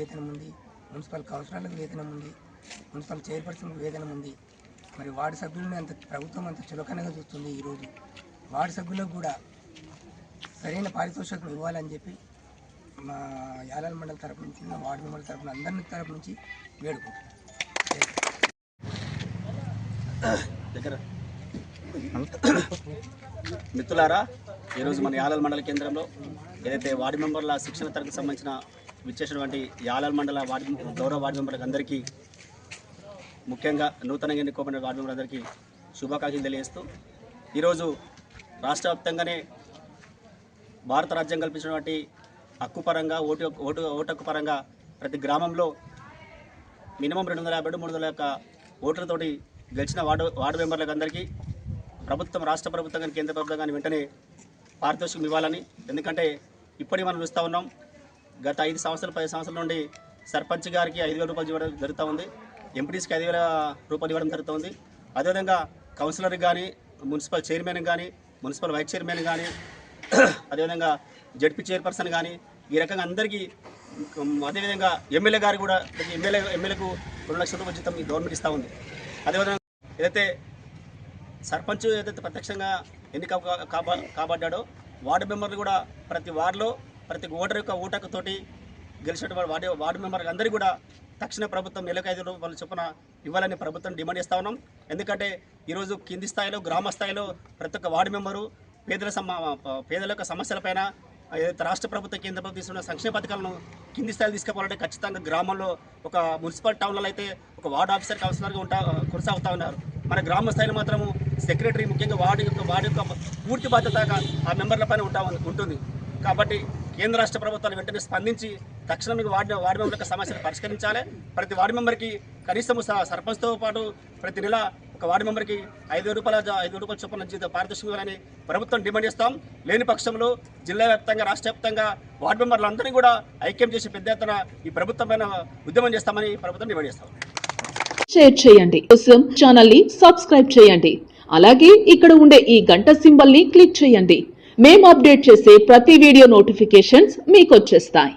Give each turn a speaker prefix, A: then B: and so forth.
A: వేతనం ఉంది, మున్సిపల్ కౌన్సిలర్లకు వేతనం ఉంది, మున్సిపల్ చైర్పర్సన్కు వేతనం ఉంది. మరి వార్డు సభ్యులని అంత ప్రభుత్వం అంత చులకనగా చూస్తుంది. ఈరోజు వార్డు సభ్యులకు కూడా సరైన పారితోషికం ఇవ్వాలని చెప్పి మా యాలాల మండలి తరపు నుంచి, మా వార్డు మెంబర్ల తరపున, అందరి తరపు నుంచి వేడుకుంటున్నాం.
B: మిత్రులారా, ఈరోజు మన యాలాల మండల కేంద్రంలో ఏదైతే వార్డు మెంబర్ల శిక్షణ తరగతికి సంబంధించిన విచ్చేసినటువంటి యాలాల మండల గౌరవ వార్డు మెంబర్లకు అందరికీ, ముఖ్యంగా నూతనంగా ఎన్నుకోబడిన వార్డు మెంబర్లందరికీ శుభాకాంక్షలు తెలియజేస్తూ, ఈరోజు రాష్ట్ర వ్యాప్తంగానే భారత రాజ్యం కల్పించినటువంటి హక్కు పరంగా ఓటు హక్కు పరంగా ప్రతి గ్రామంలో మినిమం 250-300 ఓట్లతోటి గెలిచిన వార్డు మెంబర్లకు అందరికీ ప్రభుత్వం, రాష్ట్ర ప్రభుత్వం కానీ కేంద్ర ప్రభుత్వం కానీ వెంటనే పారితోషికం ఇవ్వాలని. ఎందుకంటే ఇప్పటికి మనం చూస్తూ ఉన్నాం, గత 5 సంవత్సరాలు 10 సంవత్సరాల నుండి సర్పంచ్ గారికి 5,000 రూపాయలు ఇవ్వడం జరుగుతూ ఉంది, ఎంపీటీసీకి 5,000 రూపాయలు ఇవ్వడం జరుగుతుంది. అదేవిధంగా కౌన్సిలర్కి కానీ, మున్సిపల్ చైర్మన్ కానీ, మున్సిపల్ వైస్ చైర్మన్ కానీ, అదేవిధంగా జడ్పీ చైర్పర్సన్ కానీ, ఈ రకంగా అందరికీ, అదేవిధంగా ఎమ్మెల్యే గారు కూడా ప్రతి ఎమ్మెల్యేకు 2 లక్షల రూపాయల జీతం గవర్నమెంట్ ఇస్తూ ఉంది. అదేవిధంగా ఏదైతే సర్పంచ్ ఏదైతే ప్రత్యక్షంగా ఎన్నిక కాబడ్డాడో, వార్డు మెంబర్లు కూడా ప్రతి వార్డులో ప్రతి ఓటర్ యొక్క ఓటకుతోటి గెలిచినటువంటి వార్డు మెంబర్లు అందరికీ కూడా తక్షణ ప్రభుత్వం నెలకు 5,000 రూపాయల చొప్పున ఇవ్వాలని ప్రభుత్వం డిమాండ్ చేస్తూ ఉన్నాం. ఎందుకంటే ఈరోజు కింది స్థాయిలో, గ్రామ స్థాయిలో ప్రతి ఒక్క వార్డు మెంబరు పేదల యొక్క సమస్యలపైన ఏదైతే రాష్ట్ర ప్రభుత్వం, కేంద్ర ప్రభుత్వం తీసుకున్న సంక్షేమ పథకాలను కింది స్థాయిలో తీసుకుపోవాలంటే ఖచ్చితంగా గ్రామంలో ఒక మున్సిపల్ టౌన్లలో అయితే ఒక వార్డు ఆఫీసర్, కౌన్సిలర్గా కొనసాగుతూ ఉన్నారు. మన గ్రామ స్థాయిలో మాత్రము సెక్రటరీ, ముఖ్యంగా వార్డు యొక్క పూర్తి బాధ్యత ఆ మెంబర్ల పైన ఉంటుంది. కాబట్టి కేంద్ర రాష్ట్ర ప్రభుత్వాలు వెంటనే స్పందించి తక్షణం వార్డు మెంబర్ల యొక్క సమస్యలు పరిష్కరించాలి. ప్రతి వార్డు మెంబర్కి కనీసం సర్పంచ్తో పాటు ప్రతి నెల ఒక వార్డు మెంబర్కి 5,000 రూపాయల చొప్పున పారితోషికం ఇవ్వాలని ప్రభుత్వం డిమాండ్ చేస్తాం. లేని పక్షంలో జిల్లా వ్యాప్తంగా, రాష్ట్ర వ్యాప్తంగా వార్డు మెంబర్లందరినీ కూడా ఐక్యం చేసి పెద్ద ఎత్తున ఈ ప్రభుత్వం పైన ఉద్యమం చేస్తామని ప్రభుత్వం డిమాండ్ చేస్తాం.
C: షేర్ చేయండి, కోసం ఛానల్ ని సబ్స్క్రైబ్ చేయండి. అలాగే ఇక్కడ ఉండే ఈ గంట సింబల్ ని క్లిక్ చేయండి. మేము అప్డేట్ చేసే ప్రతి వీడియో నోటిఫికేషన్స్ మీకు వచ్చేస్తాయి.